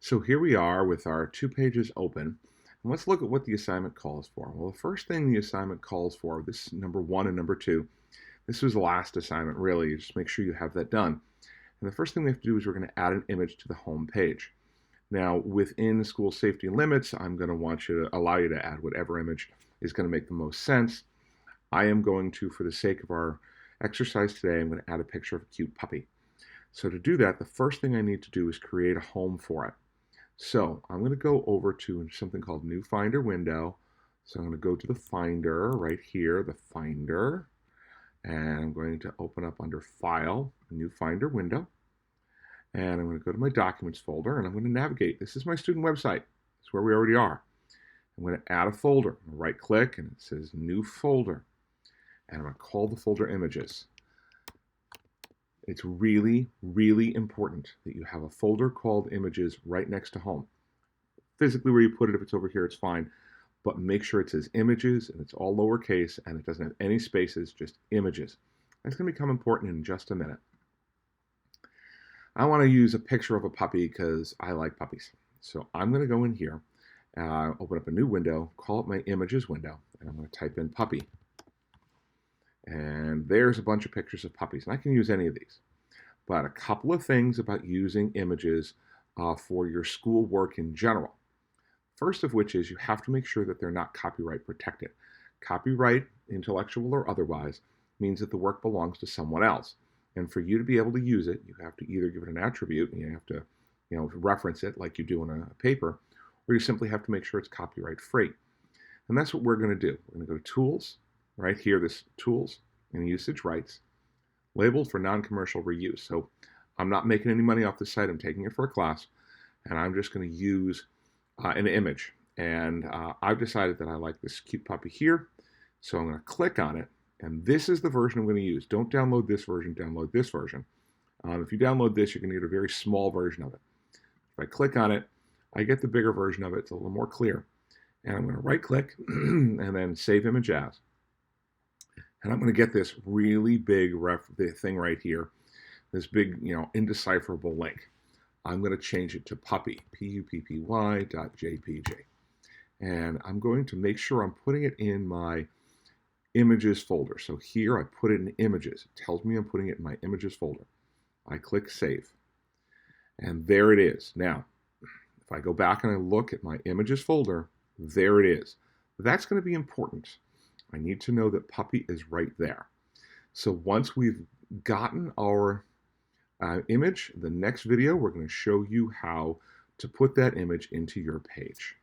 So here we are with our 2 pages open. And let's look at what the assignment calls for. Well, the first thing the assignment calls for, this number 1 and number 2, this was the last assignment really, just make sure you have that done. And the first thing we have to do is we're going to add an image to the home page. Now, within school safety limits, I'm going to allow you to add whatever image is going to make the most sense. I am going to, for the sake of our exercise today, I'm going to add a picture of a cute puppy. So to do that, the first thing I need to do is create a home for it. So I'm going to go over to something called New Finder Window. So I'm going to go to the Finder right here, the Finder, and I'm going to open up under File, New Finder Window, and I'm going to go to my Documents folder, and I'm going to navigate. This is my student website. It's where we already are. I'm going to add a folder. Right-click, and it says New Folder, and I'm going to call the folder Images. It's really, really important that you have a folder called Images right next to Home. Physically where you put it, if it's over here, it's fine. But make sure it says Images and it's all lowercase and it doesn't have any spaces, just Images. That's going to become important in just a minute. I want to use a picture of a puppy because I like puppies. So I'm going to go in here, open up a new window, call it my Images window, and I'm going to type in puppy. And there's a bunch of pictures of puppies. And I can use any of these. But a couple of things about using images for your school work in general. First of which is you have to make sure that they're not copyright protected. Copyright, intellectual or otherwise, means that the work belongs to someone else. And for you to be able to use it, you have to either give it an attribute, and you have to reference it like you do in a paper, or you simply have to make sure it's copyright free. And that's what we're going to do. We're going to go to Tools, right here, this Tools and Usage Rights, labeled for non-commercial reuse. So I'm not making any money off this site. I'm taking it for a class, and I'm just going to use an image. And I've decided that I like this cute puppy here, so I'm going to click on it, and this is the version I'm going to use. Don't download this version, download this version. If you download this, you're going to get a very small version of it. If I click on it, I get the bigger version of it. It's a little more clear. And I'm going to right-click and then Save Image As. And I'm going to get this really big thing right here, this big, indecipherable link. I'm going to change it to puppy, puppy.jpg. And I'm going to make sure I'm putting it in my images folder. So here I put it in images. It tells me I'm putting it in my images folder. I click save. And there it is. Now, if I go back and I look at my images folder, there it is. That's going to be important. I need to know that puppy is right there. So once we've gotten our image, the next video, we're going to show you how to put that image into your page.